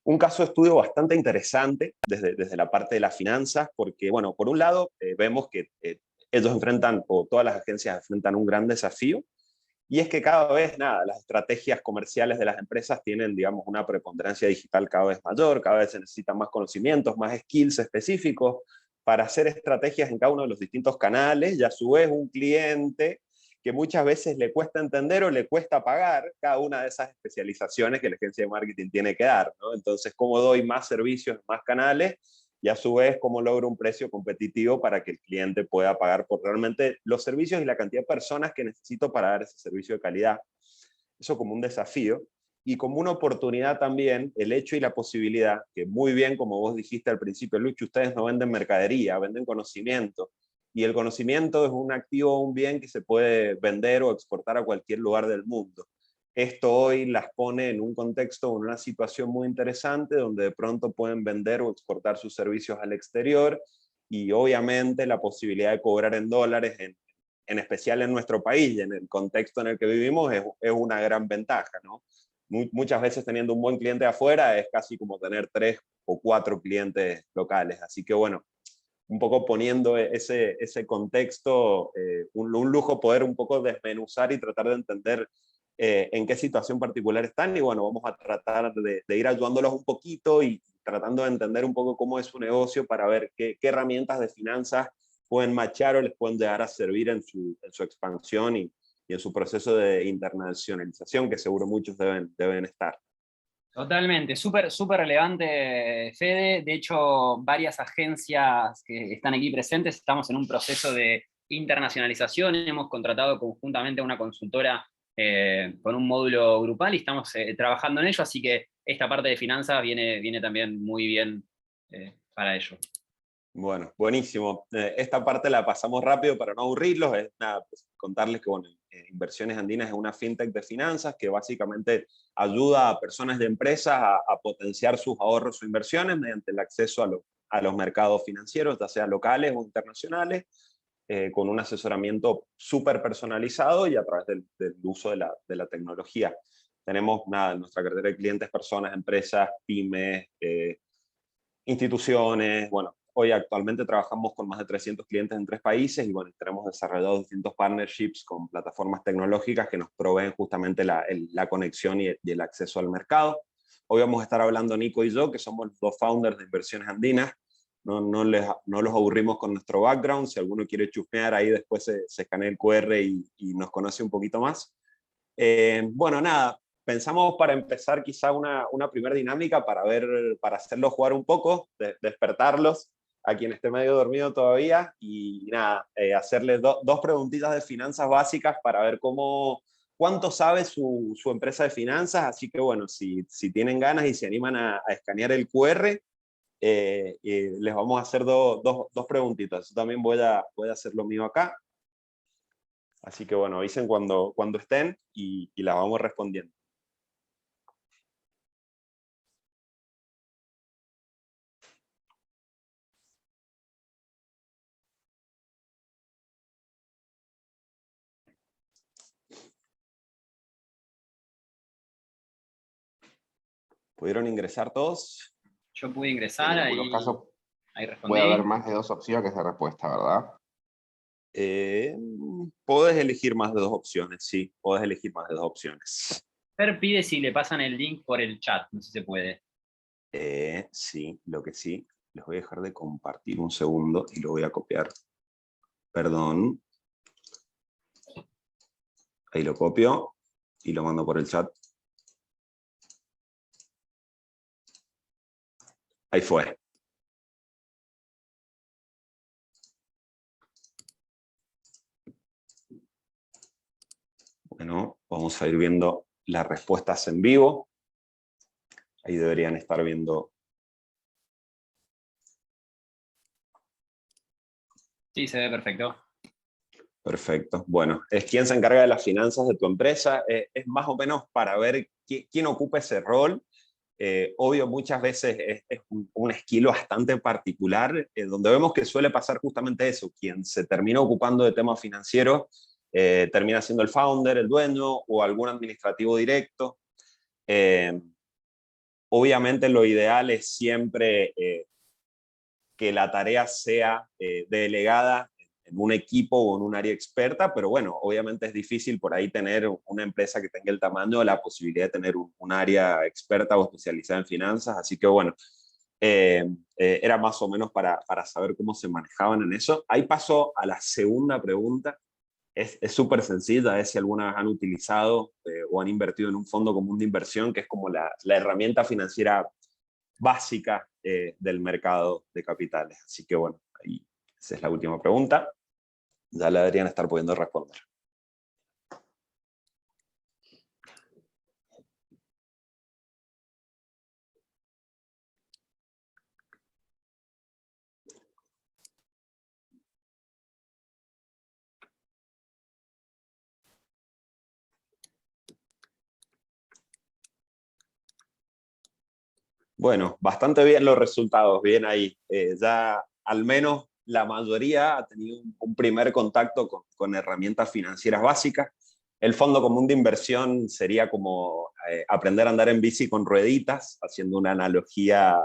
un caso de estudio bastante interesante desde la parte de las finanzas, porque, bueno, por un lado, vemos que ellos enfrentan, o todas las agencias enfrentan un gran desafío, y es que cada vez, nada, las estrategias comerciales de las empresas tienen, digamos, una preponderancia digital cada vez mayor, cada vez se necesitan más conocimientos, más skills específicos para hacer estrategias en cada uno de los distintos canales, y a su vez un cliente que muchas veces le cuesta entender o le cuesta pagar cada una de esas especializaciones que la agencia de marketing tiene que dar, ¿no? Entonces, ¿cómo doy más servicios, más canales? Y a su vez, ¿cómo logro un precio competitivo para que el cliente pueda pagar por realmente los servicios y la cantidad de personas que necesito para dar ese servicio de calidad? Eso como un desafío. Y como una oportunidad también, el hecho y la posibilidad, que muy bien, como vos dijiste al principio, Lucho, ustedes no venden mercadería, venden conocimiento. Y el conocimiento es un activo, un bien que se puede vender o exportar a cualquier lugar del mundo. Esto hoy las pone en un contexto, en una situación muy interesante, donde de pronto pueden vender o exportar sus servicios al exterior, y obviamente la posibilidad de cobrar en dólares, en especial en nuestro país y en el contexto en el que vivimos, es una gran ventaja, ¿no? Muchas veces teniendo un buen cliente afuera es casi como tener 3 o 4 clientes locales. Así que bueno, un poco poniendo ese contexto, un lujo poder un poco desmenuzar y tratar de entender en qué situación particular están, y bueno, vamos a tratar de ir ayudándolos un poquito y tratando de entender un poco cómo es su negocio para ver qué herramientas de finanzas pueden matchar o les pueden llegar a servir en su expansión y en su proceso de internacionalización, que seguro muchos deben estar. Totalmente, súper relevante, Fede. De hecho, varias agencias que están aquí presentes estamos en un proceso de internacionalización. Hemos contratado conjuntamente a una consultora con un módulo grupal y estamos trabajando en ello, así que esta parte de finanzas viene también muy bien para ello. Bueno, buenísimo. Esta parte la pasamos rápido para no aburrirlos. Es nada, pues, contarles que bueno, Inversiones Andinas es una fintech de finanzas que básicamente ayuda a personas de empresas a potenciar sus ahorros o inversiones mediante el acceso a los mercados financieros, ya sea locales o internacionales, con un asesoramiento súper personalizado y a través del uso de la tecnología. Tenemos nada, en nuestra cartera de clientes, personas, empresas, pymes, instituciones. Bueno, hoy actualmente trabajamos con más de 300 clientes en 3 países y bueno, tenemos desarrollados distintos partnerships con plataformas tecnológicas que nos proveen justamente la conexión y el acceso al mercado. Hoy vamos a estar hablando Nico y yo, que somos los 2 founders de Inversiones Andinas. No los aburrimos con nuestro background. Si alguno quiere chusmear, ahí después se escanea el QR y nos conoce un poquito más. Bueno, nada, pensamos para empezar quizá una primera dinámica para hacerlos jugar un poco, despertarlos a quien esté medio dormido todavía, y nada, hacerles 2 preguntitas de finanzas básicas para ver cuánto sabe su empresa de finanzas. Así que bueno, si tienen ganas y se animan a escanear el QR, les vamos a hacer dos preguntitas. Yo también voy a hacer lo mío acá. Así que bueno, avisen cuando estén y las vamos respondiendo. ¿Pudieron ingresar todos? Yo pude ingresar, En algunos casos ahí puede haber respondí. más de 2 opciones de respuesta, ¿verdad? Podés elegir más de 2 opciones, sí, podés elegir más de 2 opciones. Fer pide si le pasan el link por el chat, no sé si se puede. Sí, lo que sí, les voy a dejar de compartir un segundo y lo voy a copiar. Perdón. Ahí lo copio y lo mando por el chat. Ahí fue. Bueno, vamos a ir viendo las respuestas en vivo. Ahí deberían estar viendo. Sí, se ve perfecto. Perfecto. Bueno, es quién se encarga de las finanzas de tu empresa. Es más o menos para ver quién ocupa ese rol. Obvio, muchas veces es un skill bastante particular, donde vemos que suele pasar justamente eso. Quien se termina ocupando de temas financieros termina siendo el founder, el dueño o algún administrativo directo. Obviamente lo ideal es siempre que la tarea sea delegada en un equipo o en un área experta, pero bueno, obviamente es difícil por ahí tener una empresa que tenga el tamaño o la posibilidad de tener un área experta o especializada en finanzas, así que bueno, era más o menos para saber cómo se manejaban en eso. Ahí paso a la segunda pregunta. Es súper sencilla, es si alguna vez han utilizado o han invertido en un fondo común de inversión, que es como la herramienta financiera básica del mercado de capitales. Así que bueno, ahí esa es la última pregunta. Ya la deberían estar pudiendo responder. Bueno, bastante bien los resultados, bien ahí. Ya al menos la mayoría ha tenido un primer contacto con herramientas financieras básicas. El fondo común de inversión sería como aprender a andar en bici con rueditas, haciendo una analogía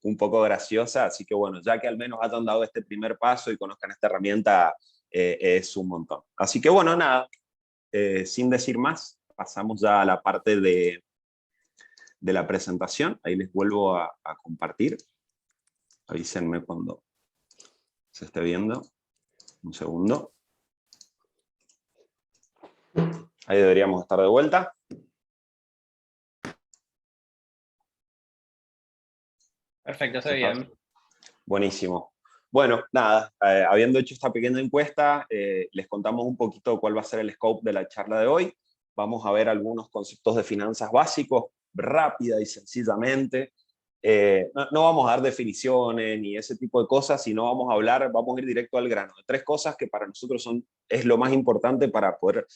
un poco graciosa. Así que bueno, ya que al menos hayan dado este primer paso y conozcan esta herramienta, es un montón. Así que bueno, nada, sin decir más, pasamos ya a la parte de la presentación. Ahí les vuelvo a compartir. Avísenme cuando se esté viendo. Un segundo. Ahí deberíamos estar de vuelta. Perfecto, estoy bien. Buenísimo. Bueno, nada, habiendo hecho esta pequeña encuesta, les contamos un poquito cuál va a ser el scope de la charla de hoy. Vamos a ver algunos conceptos de finanzas básicos, rápida y sencillamente. No vamos a dar definiciones ni ese tipo de cosas, sino vamos a ir directo al grano, de tres cosas que para nosotros es lo más importante para poder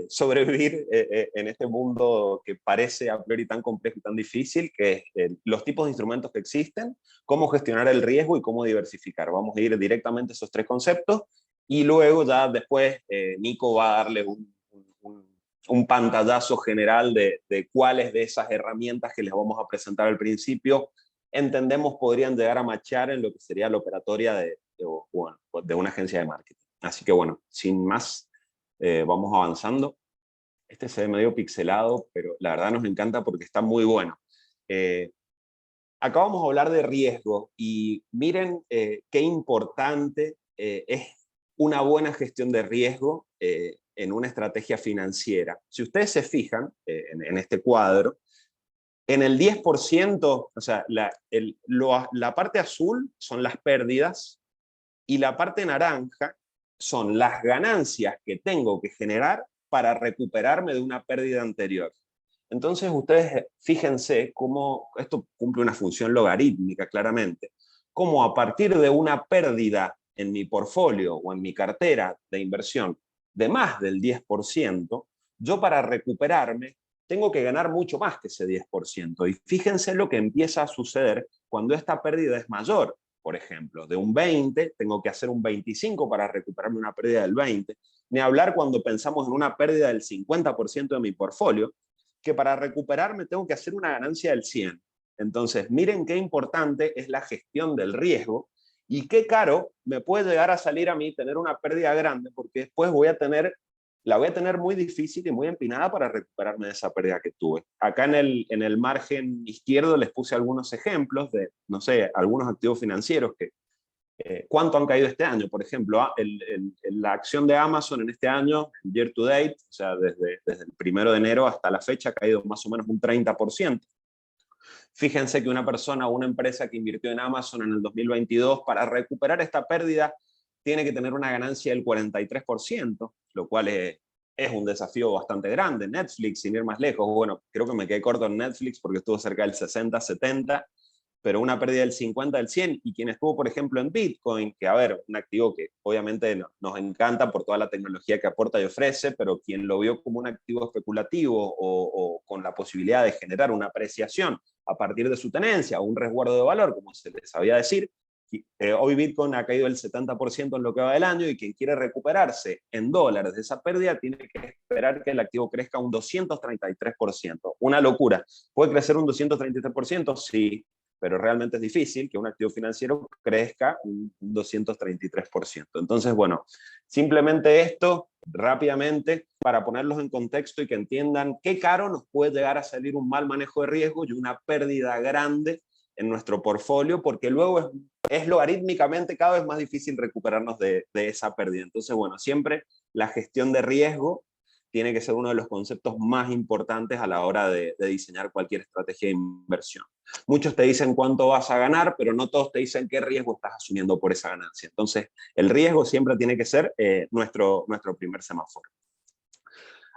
sobrevivir en este mundo que parece a priori tan complejo y tan difícil, que es los tipos de instrumentos que existen, cómo gestionar el riesgo y cómo diversificar. Vamos a ir directamente a esos tres conceptos y luego ya después Nico va a darle un pantallazo general de cuáles de esas herramientas que les vamos a presentar al principio entendemos podrían llegar a machar en lo que sería la operatoria de una agencia de marketing. Así que bueno, sin más, vamos avanzando. Este se ve medio pixelado, pero la verdad nos encanta porque está muy bueno. Acá vamos a hablar de riesgo y miren qué importante es una buena gestión de riesgo en una estrategia financiera. Si ustedes se fijan en este cuadro, en el 10%, o sea, la parte azul son las pérdidas y la parte naranja son las ganancias que tengo que generar para recuperarme de una pérdida anterior. Entonces ustedes fíjense cómo esto cumple una función logarítmica claramente, cómo a partir de una pérdida en mi portfolio o en mi cartera de inversión de más del 10%, yo para recuperarme tengo que ganar mucho más que ese 10%. Y fíjense lo que empieza a suceder cuando esta pérdida es mayor. Por ejemplo, de un 20, tengo que hacer un 25 para recuperarme una pérdida del 20. Ni hablar cuando pensamos en una pérdida del 50% de mi portfolio, que para recuperarme tengo que hacer una ganancia del 100. Entonces, miren qué importante es la gestión del riesgo y qué caro me puede llegar a salir a mí tener una pérdida grande, porque después la voy a tener muy difícil y muy empinada para recuperarme de esa pérdida que tuve. Acá en el margen izquierdo les puse algunos ejemplos de, no sé, algunos activos financieros que ¿cuánto han caído este año? Por ejemplo, la acción de Amazon en este año, year to date, o sea, desde el 1 de enero hasta la fecha, ha caído más o menos un 30%. Fíjense que una persona o una empresa que invirtió en Amazon en el 2022, para recuperar esta pérdida, tiene que tener una ganancia del 43%, lo cual es un desafío bastante grande. Netflix, sin ir más lejos, bueno, creo que me quedé corto en Netflix porque estuvo cerca del 60-70%, pero una pérdida del 50, del 100, y quien estuvo, por ejemplo, en Bitcoin, que a ver, un activo que obviamente nos encanta por toda la tecnología que aporta y ofrece, pero quien lo vio como un activo especulativo o con la posibilidad de generar una apreciación a partir de su tenencia o un resguardo de valor, como se les sabía decir, hoy Bitcoin ha caído el 70% en lo que va del año y quien quiere recuperarse en dólares de esa pérdida tiene que esperar que el activo crezca un 233%. Una locura. ¿Puede crecer un 233%? Sí, pero realmente es difícil que un activo financiero crezca un 233%. Entonces, bueno, simplemente esto rápidamente para ponerlos en contexto y que entiendan qué caro nos puede llegar a salir un mal manejo de riesgo y una pérdida grande en nuestro portfolio, porque luego es logarítmicamente cada vez más difícil recuperarnos de esa pérdida. Entonces, bueno, siempre la gestión de riesgo tiene que ser uno de los conceptos más importantes a la hora de diseñar cualquier estrategia de inversión. Muchos te dicen cuánto vas a ganar, pero no todos te dicen qué riesgo estás asumiendo por esa ganancia. Entonces, el riesgo siempre tiene que ser nuestro primer semáforo.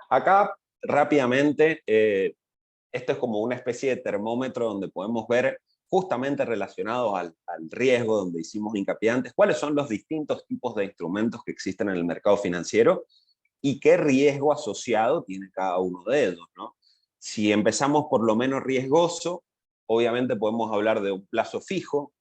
Acá, rápidamente, esto es como una especie de termómetro donde podemos ver justamente relacionados al riesgo, donde hicimos hincapié antes, cuáles son los distintos tipos de instrumentos que existen en el mercado financiero y qué riesgo asociado tiene cada uno de ellos, ¿no? Si empezamos por lo menos riesgoso, obviamente podemos hablar de un plazo fijo.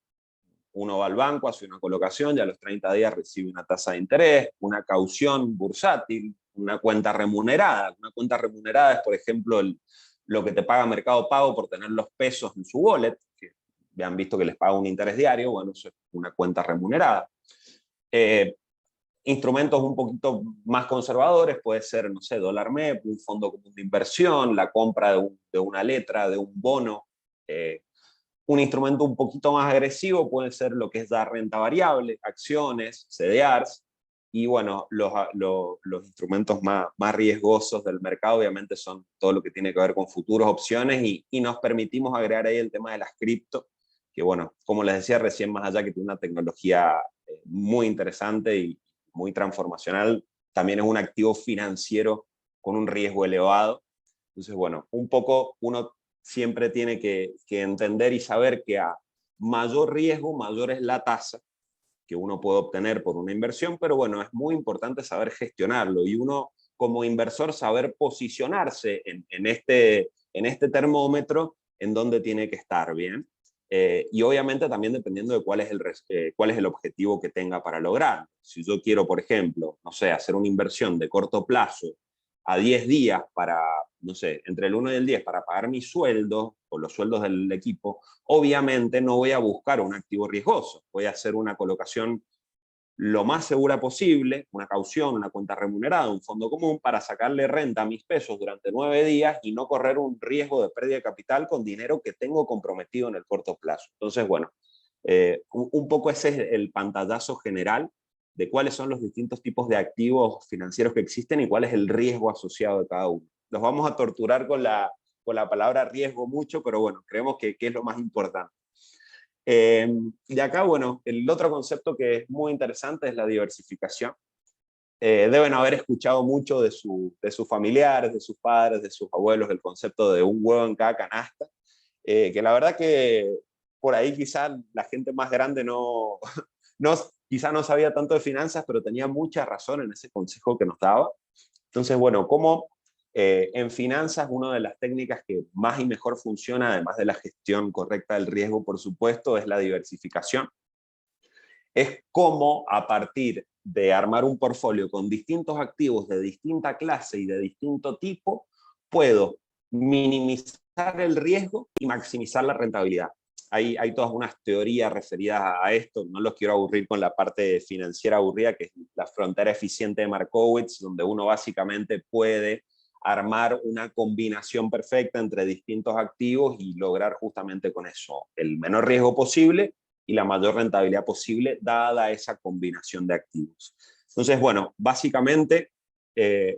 Uno va al banco, hace una colocación y a los 30 días recibe una tasa de interés, una caución bursátil, una cuenta remunerada. Una cuenta remunerada es, por ejemplo, lo que te paga Mercado Pago por tener los pesos en su wallet, que ya han visto que les paga un interés diario, bueno, eso es una cuenta remunerada. Instrumentos un poquito más conservadores, puede ser, no sé, dólar MEP, un fondo común de inversión, la compra de una letra, de un bono. Un instrumento un poquito más agresivo puede ser lo que es dar renta variable, acciones, CDRs, y bueno, los instrumentos más riesgosos del mercado obviamente son todo lo que tiene que ver con futuros, opciones, y nos permitimos agregar ahí el tema de las cripto, que bueno, como les decía recién, más allá que tiene una tecnología muy interesante y muy transformacional, también es un activo financiero con un riesgo elevado. Entonces, bueno, un poco uno siempre tiene que entender y saber que a mayor riesgo, mayor es la tasa que uno puede obtener por una inversión, pero bueno, es muy importante saber gestionarlo y uno como inversor saber posicionarse en este termómetro en donde tiene que estar, ¿bien? Y obviamente también dependiendo de cuál es el objetivo que tenga para lograr. Si yo quiero, por ejemplo, no sé, hacer una inversión de corto plazo a 10 días para, no sé, entre el 1 y el 10 para pagar mi sueldo o los sueldos del equipo, obviamente no voy a buscar un activo riesgoso. Voy a hacer una colocación lo más segura posible, una caución, una cuenta remunerada, un fondo común, para sacarle renta a mis pesos durante 9 días y no correr un riesgo de pérdida de capital con dinero que tengo comprometido en el corto plazo. Entonces, bueno, un poco ese es el pantallazo general de cuáles son los distintos tipos de activos financieros que existen y cuál es el riesgo asociado de cada uno. Los vamos a torturar con la palabra riesgo mucho, pero bueno, creemos que es lo más importante. De acá, bueno, el otro concepto que es muy interesante es la diversificación. Deben haber escuchado mucho de sus familiares, de sus padres, de sus abuelos, el concepto de un huevo en cada canasta, que la verdad que por ahí quizá la gente más grande quizá no sabía tanto de finanzas, pero tenía mucha razón en ese consejo que nos daba. Entonces, bueno, como en finanzas, una de las técnicas que más y mejor funciona, además de la gestión correcta del riesgo, por supuesto, es la diversificación. Es cómo, a partir de armar un portfolio con distintos activos de distinta clase y de distinto tipo, puedo minimizar el riesgo y maximizar la rentabilidad. Hay todas unas teorías referidas a esto, no los quiero aburrir con la parte financiera aburrida, que es la frontera eficiente de Markowitz, donde uno básicamente puede armar una combinación perfecta entre distintos activos y lograr justamente con eso el menor riesgo posible y la mayor rentabilidad posible dada esa combinación de activos. Entonces, bueno, básicamente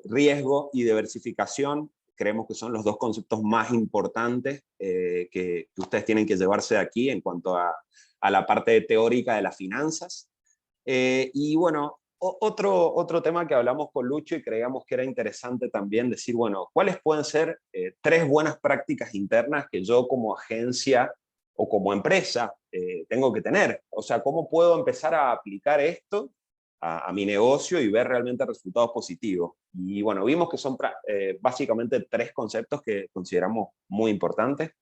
riesgo y diversificación creemos que son los dos conceptos más importantes que ustedes tienen que llevarse de aquí en cuanto a la parte teórica de las finanzas. Y bueno, otro tema que hablamos con Lucho y creíamos que era interesante también decir, bueno, ¿cuáles pueden ser 3 buenas prácticas internas que yo como agencia o como empresa tengo que tener? O sea, ¿cómo puedo empezar a aplicar esto a mi negocio y ver realmente resultados positivos? Y bueno, vimos que son básicamente 3 conceptos que consideramos muy importantes.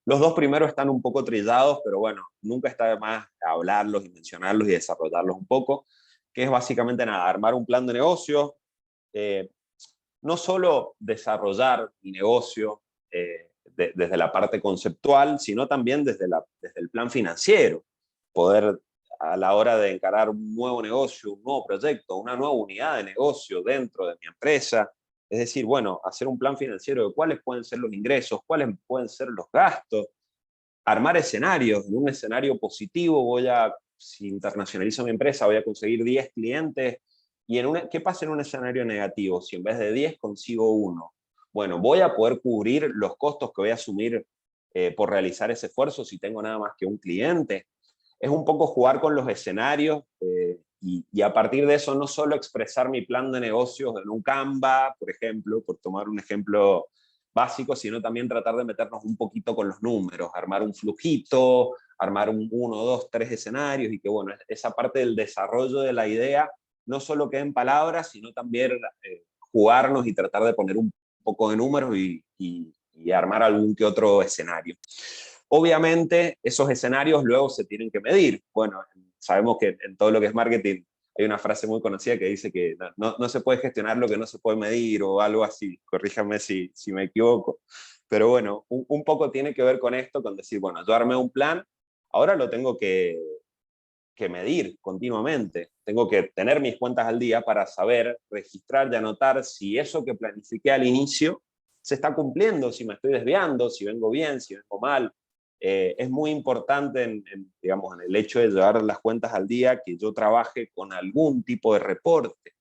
Los dos primeros están un poco trillados, pero bueno, nunca está de más hablarlos y mencionarlos y desarrollarlos un poco, que es básicamente nada, armar un plan de negocio, eh, no solo desarrollar el negocio desde la parte conceptual, sino también desde el plan financiero, poder a la hora de encarar un nuevo negocio, un nuevo proyecto, una nueva unidad de negocio dentro de mi empresa. Es decir, bueno, hacer un plan financiero de cuáles pueden ser los ingresos, cuáles pueden ser los gastos, armar escenarios. En un escenario positivo si internacionalizo mi empresa, voy a conseguir 10 clientes. ¿Y qué pasa en un escenario negativo? Si en vez de 10 consigo uno, bueno, voy a poder cubrir los costos que voy a asumir por realizar ese esfuerzo si tengo nada más que un cliente. Es un poco jugar con los escenarios y a partir de eso no solo expresar mi plan de negocios en un Canva, por ejemplo, por tomar un ejemplo básico, sino también tratar de meternos un poquito con los números, armar un flujito, armar un 1, 2, 3 escenarios y que bueno, esa parte del desarrollo de la idea no solo quede en palabras, sino también jugarnos y tratar de poner un poco de números y armar algún que otro escenario. Obviamente, esos escenarios luego se tienen que medir. Bueno, sabemos que en todo lo que es marketing hay una frase muy conocida que dice que no se puede gestionar lo que no se puede medir o algo así. Corríjame si me equivoco. Pero bueno, un poco tiene que ver con esto, con decir, bueno, yo armé un plan, ahora lo tengo que medir continuamente. Tengo que tener mis cuentas al día para saber, registrar y anotar si eso que planifiqué al inicio se está cumpliendo, si me estoy desviando, si vengo bien, si vengo mal. Es muy importante digamos, en el hecho de llevar las cuentas al día que yo trabaje con algún tipo de reporte,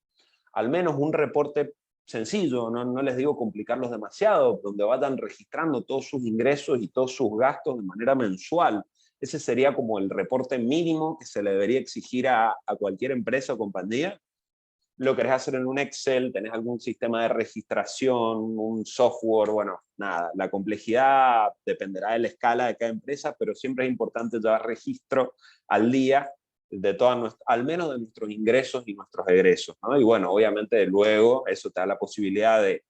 al menos un reporte sencillo, no les digo complicarlos demasiado, donde vayan registrando todos sus ingresos y todos sus gastos de manera mensual. Ese sería como el reporte mínimo que se le debería exigir a cualquier empresa o compañía. Lo querés hacer en un Excel, tenés algún sistema de registración, un software, bueno, nada, la complejidad dependerá de la escala de cada empresa, pero siempre es importante llevar registro al día de al menos de nuestros ingresos y nuestros egresos, ¿no? Y bueno, obviamente luego eso te da la posibilidad de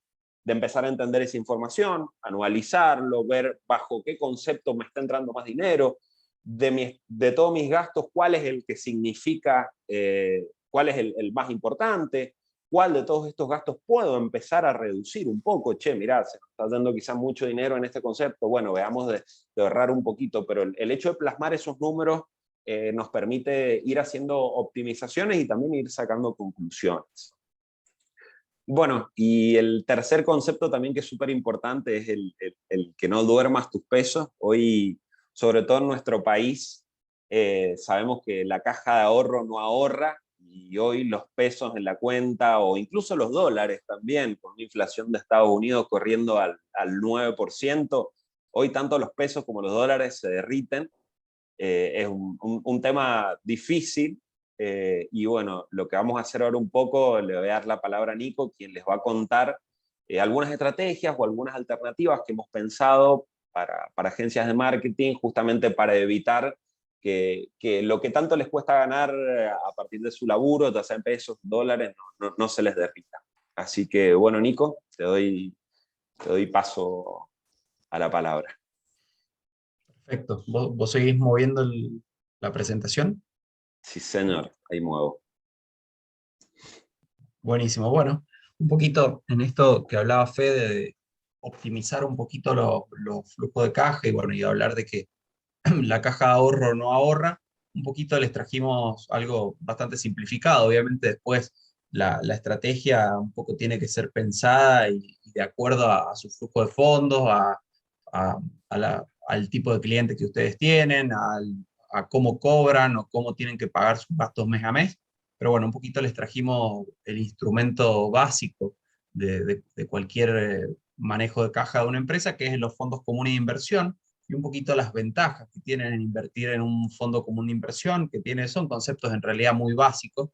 empezar a entender esa información, anualizarlo, ver bajo qué concepto me está entrando más dinero, de todos mis gastos, cuál es el que significa, cuál es el más importante, cuál de todos estos gastos puedo empezar a reducir un poco. Che, mirá, se nos está dando quizás mucho dinero en este concepto, bueno, veamos de ahorrar un poquito, pero el hecho de plasmar esos números nos permite ir haciendo optimizaciones y también ir sacando conclusiones. Bueno, y el tercer concepto también que es súper importante es el que no duermas tus pesos. Hoy, sobre todo en nuestro país, sabemos que la caja de ahorro no ahorra y hoy los pesos en la cuenta o incluso los dólares también, con una inflación de Estados Unidos corriendo al 9%, hoy tanto los pesos como los dólares se derriten. Es un tema difícil. Y bueno, lo que vamos a hacer ahora un poco, le voy a dar la palabra a Nico, quien les va a contar algunas estrategias o algunas alternativas que hemos pensado para agencias de marketing, justamente para evitar que lo que tanto les cuesta ganar a partir de su laburo, ya sea en pesos, dólares, no se les derrita. Así que bueno, Nico, te doy paso a la palabra. Perfecto. ¿Vos seguís moviendo la presentación? Sí, señor, ahí muevo. Buenísimo. Bueno, un poquito en esto que hablaba Fede de optimizar un poquito los flujos de caja y bueno, y hablar de que la caja de ahorro no ahorra, un poquito les trajimos algo bastante simplificado. Obviamente después la estrategia un poco tiene que ser pensada y de acuerdo a su flujo de fondos, a- al tipo de cliente que ustedes tienen, a cómo cobran o cómo tienen que pagar sus gastos mes a mes. Pero bueno, un poquito les trajimos el instrumento básico de cualquier manejo de caja de una empresa, que es los fondos comunes de inversión, y un poquito las ventajas que tienen en invertir en un fondo común de inversión, son conceptos en realidad muy básicos.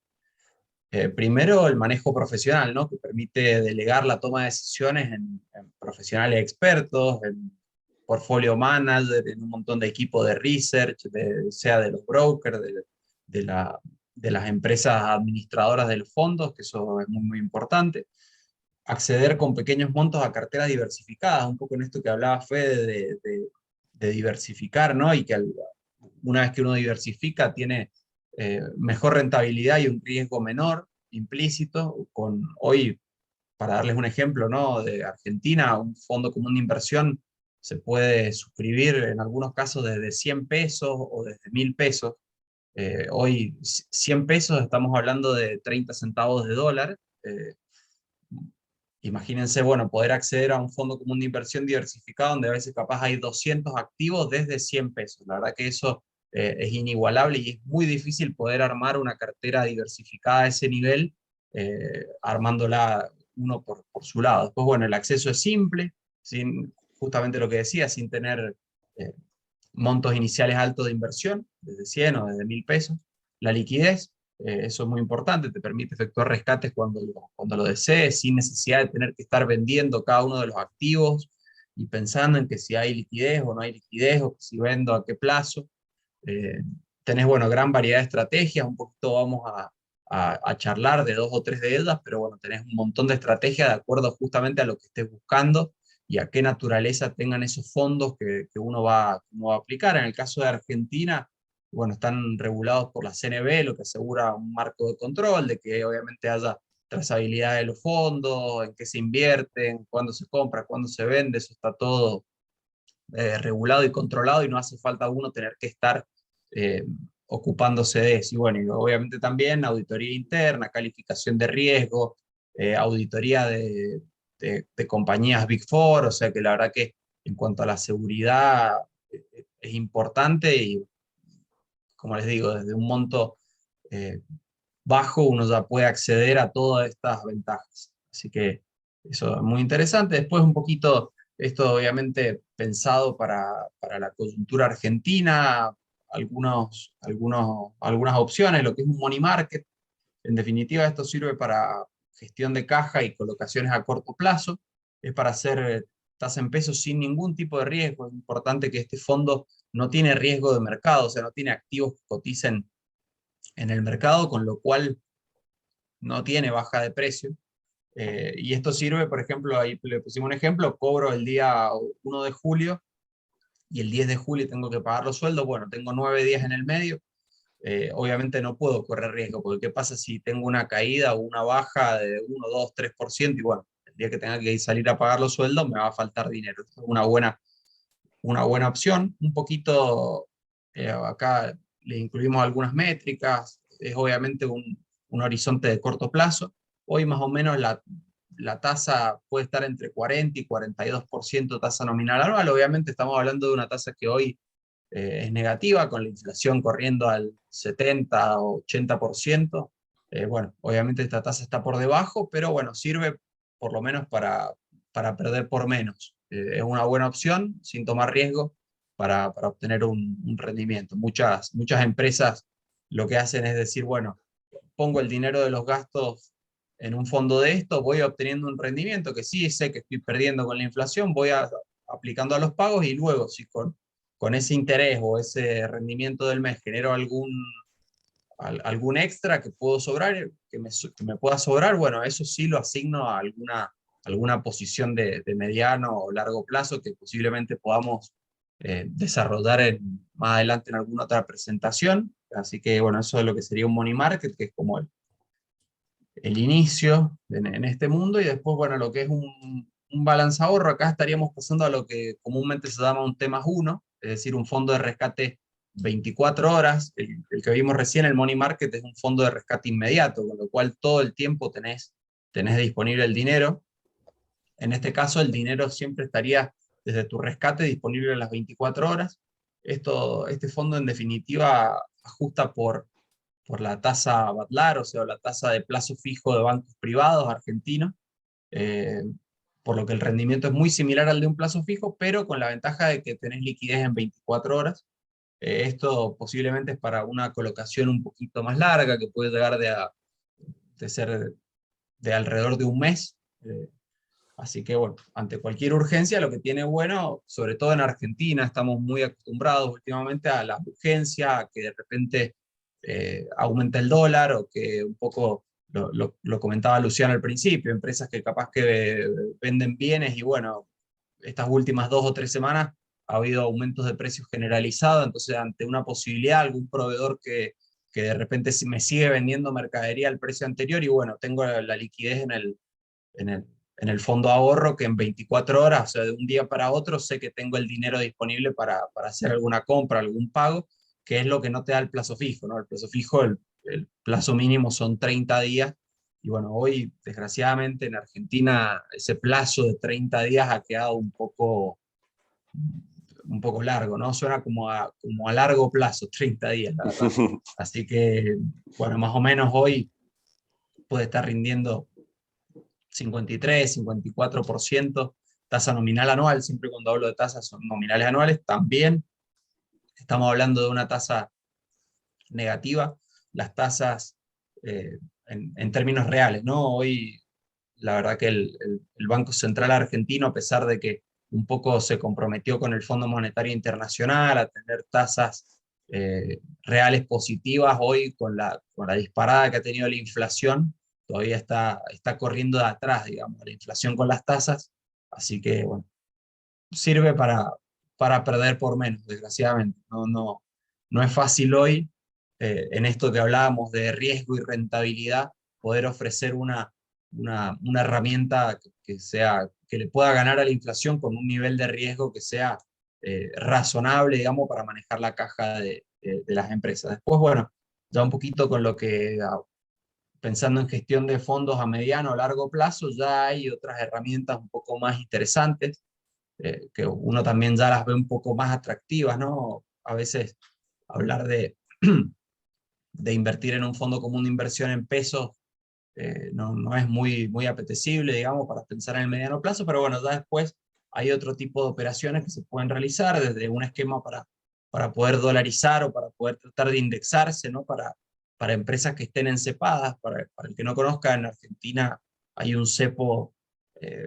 Primero, el manejo profesional, ¿no? Que permite delegar la toma de decisiones en profesionales expertos, en portfolio manager, en un montón de equipos de research, sea de los brokers, de, la, de las empresas administradoras de los fondos, que eso es muy, muy importante. Acceder con pequeños montos a carteras diversificadas, un poco en esto que hablaba Fede de diversificar, ¿no? Y que una vez que uno diversifica tiene mejor rentabilidad y un riesgo menor implícito. Hoy, para darles un ejemplo, ¿no? De Argentina, un fondo común de inversión se puede suscribir en algunos casos desde 100 pesos o desde 1000 pesos. Hoy 100 pesos estamos hablando de 30 centavos de dólar. Imagínense, bueno, poder acceder a un fondo común de inversión diversificado donde a veces capaz hay 200 activos desde 100 pesos. La verdad que eso es inigualable y es muy difícil poder armar una cartera diversificada a ese nivel, armándola uno por su lado. Después, bueno, el acceso es simple, sin, justamente lo que decía, sin tener montos iniciales altos de inversión, desde 100 o desde 1000 pesos. La liquidez, eso es muy importante, te permite efectuar rescates cuando lo desees, sin necesidad de tener que estar vendiendo cada uno de los activos y pensando en que si hay liquidez o no hay liquidez, o si vendo a qué plazo. Tenés, bueno, gran variedad de estrategias, un poquito vamos a charlar de 2 o 3 de ellas, pero bueno, tenés un montón de estrategias de acuerdo justamente a lo que estés buscando y a qué naturaleza tengan esos fondos que uno va a aplicar. En el caso de Argentina, bueno, están regulados por la CNB, lo que asegura un marco de control, de que obviamente haya trazabilidad de los fondos, en qué se invierten, cuándo se compra, cuándo se vende, eso está todo regulado y controlado y no hace falta uno tener que estar eh, ocupándose de eso. Y bueno, y obviamente también auditoría interna, calificación de riesgo, auditoría de compañías Big Four, o sea que la verdad que en cuanto a la seguridad es importante y, como les digo, desde un monto eh, bajo uno ya puede acceder a todas estas ventajas. Así que eso es muy interesante. Después un poquito, esto obviamente pensado para la coyuntura argentina, algunas opciones, lo que es un money market. En definitiva, esto sirve para gestión de caja y colocaciones a corto plazo. Es para hacer tasa en pesos sin ningún tipo de riesgo. Es importante que este fondo no tiene riesgo de mercado, o sea, no tiene activos que coticen en el mercado, con lo cual no tiene baja de precio. Y esto sirve, por ejemplo, ahí le pusimos un ejemplo, cobro el día 1 de julio y el 10 de julio tengo que pagar los sueldos, bueno, tengo 9 días en el medio, obviamente no puedo correr riesgo, porque ¿qué pasa si tengo una caída o una baja de 1, 2, 3%? Y bueno, el día que tenga que salir a pagar los sueldos me va a faltar dinero. Esto es una buena opción. Un poquito, acá le incluimos algunas métricas, es obviamente un horizonte de corto plazo. Hoy más o menos la tasa puede estar entre 40 y 42% tasa nominal anual. Obviamente estamos hablando de una tasa que hoy es negativa, con la inflación corriendo al 70 o 80%. Bueno, obviamente esta tasa está por debajo, pero bueno, sirve por lo menos para perder por menos. Es una buena opción, sin tomar riesgo, para obtener un rendimiento. Muchas empresas lo que hacen es decir, bueno, pongo el dinero de los gastos en un fondo de esto, voy obteniendo un rendimiento que sí sé que estoy perdiendo con la inflación, aplicando a los pagos y luego si con ese interés o ese rendimiento del mes genero algún extra que puedo sobrar, que me pueda sobrar, bueno, eso sí lo asigno a alguna posición de mediano o largo plazo que posiblemente podamos desarrollar más adelante en alguna otra presentación. Así que bueno, eso es lo que sería un money market, que es como el inicio en este mundo, y después, bueno, lo que es un balance ahorro, acá estaríamos pasando a lo que comúnmente se llama un T+1, es decir, un fondo de rescate 24 horas. El que vimos recién, el Money Market, es un fondo de rescate inmediato, con lo cual todo el tiempo tenés disponible el dinero. En este caso, el dinero siempre estaría desde tu rescate disponible en las 24 horas. Este fondo, en definitiva, ajusta por la tasa Batlar, o sea, la tasa de plazo fijo de bancos privados argentinos, eh, por lo que el rendimiento es muy similar al de un plazo fijo, pero con la ventaja de que tenés liquidez en 24 horas. Esto posiblemente es para una colocación un poquito más larga, que puede llegar de ser de alrededor de un mes. Así que bueno, ante cualquier urgencia, lo que tiene bueno, sobre todo en Argentina, estamos muy acostumbrados últimamente a la urgencia, a que de repente aumenta el dólar, o que un poco lo comentaba Luciano al principio, empresas que capaz que venden bienes y bueno, estas últimas 2 o 3 semanas ha habido aumentos de precios generalizados, entonces ante una posibilidad, algún proveedor que de repente me sigue vendiendo mercadería al precio anterior y bueno, tengo la liquidez en el, en el fondo ahorro que en 24 horas, o sea, de un día para otro, sé que tengo el dinero disponible para hacer alguna compra, algún pago, que es lo que no te da el plazo fijo, ¿no? El plazo fijo, el plazo mínimo son 30 días, y bueno, hoy desgraciadamente en Argentina ese plazo de 30 días ha quedado un poco largo, ¿no? Suena como a largo plazo, 30 días, la verdad. Así que, bueno, más o menos hoy puede estar rindiendo 53, 54% tasa nominal anual, siempre cuando hablo de tasas son nominales anuales, también estamos hablando de una tasa negativa, las tasas en términos reales, ¿no? Hoy la verdad que el Banco Central Argentino, a pesar de que un poco se comprometió con el Fondo Monetario Internacional a tener tasas reales positivas, hoy con la disparada que ha tenido la inflación, todavía está corriendo de atrás, digamos, la inflación con las tasas, así que, bueno, sirve para perder por menos, desgraciadamente. No es fácil hoy, en esto que hablábamos de riesgo y rentabilidad, poder ofrecer una herramienta que le pueda ganar a la inflación con un nivel de riesgo que sea razonable, digamos, para manejar la caja de las empresas. Después, bueno, ya un poquito con lo que, pensando en gestión de fondos a mediano o largo plazo, ya hay otras herramientas un poco más interesantes, que uno también ya las ve un poco más atractivas, ¿no? A veces hablar de invertir en un fondo común de inversión en pesos no es muy apetecible, digamos, para pensar en el mediano plazo, pero bueno, ya después hay otro tipo de operaciones que se pueden realizar desde un esquema para poder dolarizar o para poder tratar de indexarse, ¿no? Para empresas que estén encepadas. Para el que no conozca, en Argentina hay un cepo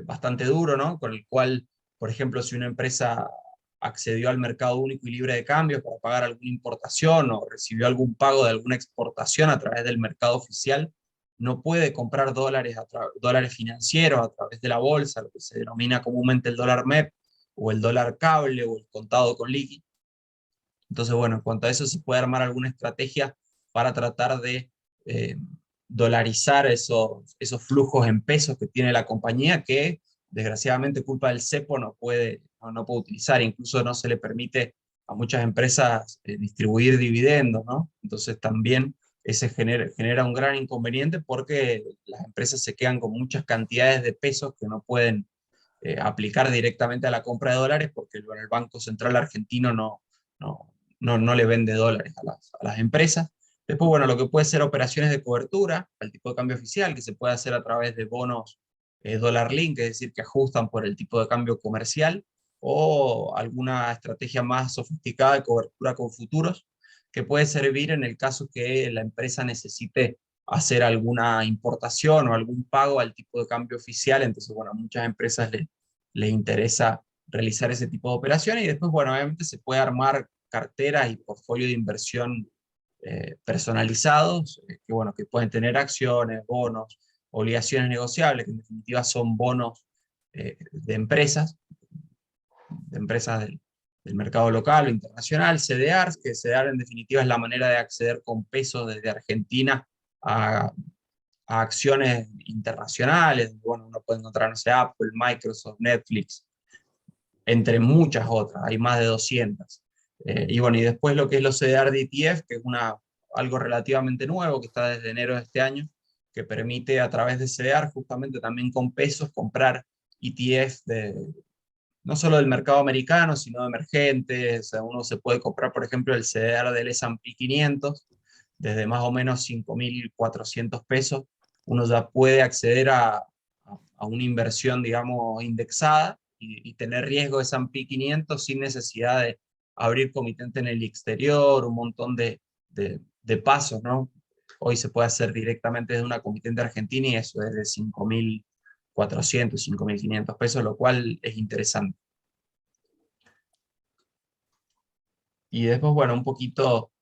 bastante duro, ¿no? Con el cual, por ejemplo, si una empresa accedió al mercado único y libre de cambios para pagar alguna importación o recibió algún pago de alguna exportación a través del mercado oficial, no puede comprar dólares financieros a través de la bolsa, lo que se denomina comúnmente el dólar MEP, o el dólar cable, o el contado con liqui. Entonces, bueno, en cuanto a eso, se puede armar alguna estrategia para tratar de eh, dolarizar esos flujos en pesos que tiene la compañía, que desgraciadamente, culpa del cepo, no puede utilizar. Incluso no se le permite a muchas empresas distribuir dividendos, ¿no? Entonces también ese genera un gran inconveniente, porque las empresas se quedan con muchas cantidades de pesos que no pueden aplicar directamente a la compra de dólares, porque el Banco Central Argentino no, no le vende dólares a las empresas. Después, bueno, lo que puede ser operaciones de cobertura al tipo de cambio oficial, que se puede hacer a través de bonos dólar link, es decir, que ajustan por el tipo de cambio comercial, o alguna estrategia más sofisticada de cobertura con futuros, que puede servir en el caso que la empresa necesite hacer alguna importación o algún pago al tipo de cambio oficial. Entonces, bueno, a muchas empresas les interesa realizar ese tipo de operaciones, y después, bueno, obviamente se puede armar carteras y portfolio de inversión personalizados, que, bueno, que pueden tener acciones, bonos, obligaciones negociables, que en definitiva son bonos de empresas del mercado local o internacional, CDRs, que CDR en definitiva es la manera de acceder con pesos desde Argentina a acciones internacionales. Bueno, uno puede encontrar, no sé, Apple, Microsoft, Netflix, entre muchas otras, hay más de 200. Y bueno, y después lo que es los CDR de ETF, que es algo relativamente nuevo, que está desde enero de este año, que permite a través de CDR, justamente también con pesos, comprar ETF no solo del mercado americano, sino de emergentes. O sea, uno se puede comprar, por ejemplo, el CDR del S&P 500, desde más o menos 5.400 pesos. Uno ya puede acceder a una inversión, digamos, indexada, y tener riesgo de S&P 500 sin necesidad de abrir comitente en el exterior, un montón de pasos, ¿no? Hoy se puede hacer directamente desde una comitente argentina, y eso es de 5.400, 5.500 pesos, lo cual es interesante. Y después, bueno, un poquito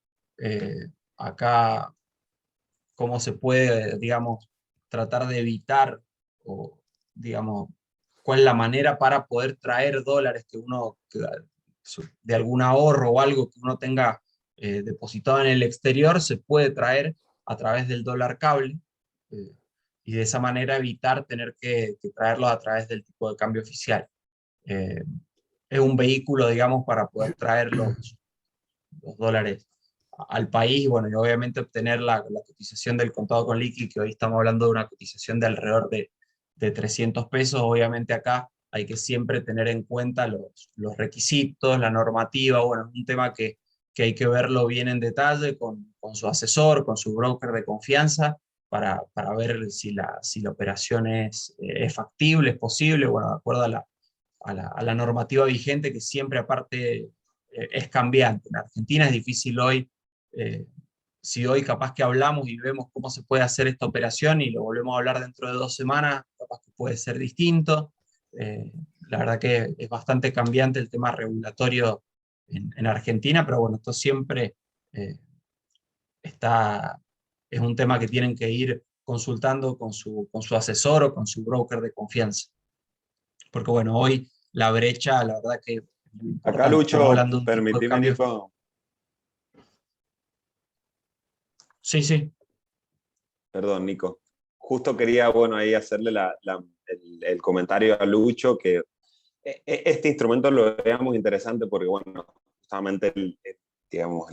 acá, cómo se puede, digamos, tratar de evitar, o, digamos, cuál es la manera para poder traer dólares de algún ahorro o algo que uno tenga depositado en el exterior, se puede traer a través del dólar cable, y de esa manera evitar tener que traerlo a través del tipo de cambio oficial. Es un vehículo, digamos, para poder traer los dólares al país, bueno, y obviamente obtener la cotización del contado con liqui, que hoy estamos hablando de una cotización de alrededor de 300 pesos. Obviamente acá hay que siempre tener en cuenta los requisitos, la normativa. Bueno, es un tema que hay que verlo bien en detalle con su asesor, con su broker de confianza, para ver si la operación es factible, es posible, bueno, de acuerdo a la normativa vigente, que siempre aparte es cambiante. En Argentina es difícil hoy, si hoy capaz que hablamos y vemos cómo se puede hacer esta operación y lo volvemos a hablar dentro de 2 semanas, capaz que puede ser distinto. La verdad que es bastante cambiante el tema regulatorio en Argentina, pero bueno, esto siempre está, es un tema que tienen que ir consultando con su asesor o con su broker de confianza. Porque bueno, hoy la brecha, la verdad que es muy Acá, importante. Estamos Lucho, hablando de un tipo de permitime, cambio. Nico. Sí, sí. Perdón, Nico. Justo quería, bueno, ahí hacerle el comentario a Lucho, que este instrumento lo veamos interesante porque, bueno, justamente digamos,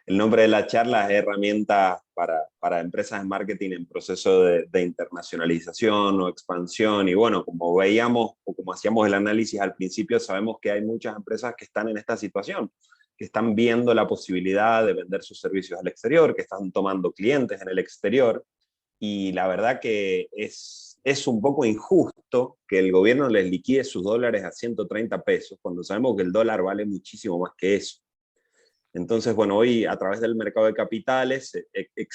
el nombre de la charla es herramienta para empresas de marketing en proceso de internacionalización o expansión. Y bueno, como veíamos o como hacíamos el análisis al principio, sabemos que hay muchas empresas que están en esta situación, que están viendo la posibilidad de vender sus servicios al exterior, que están tomando clientes en el exterior. Y la verdad que es un poco injusto que el gobierno les liquide sus dólares a 130 pesos, cuando sabemos que el dólar vale muchísimo más que eso. Entonces, bueno, hoy a través del mercado de capitales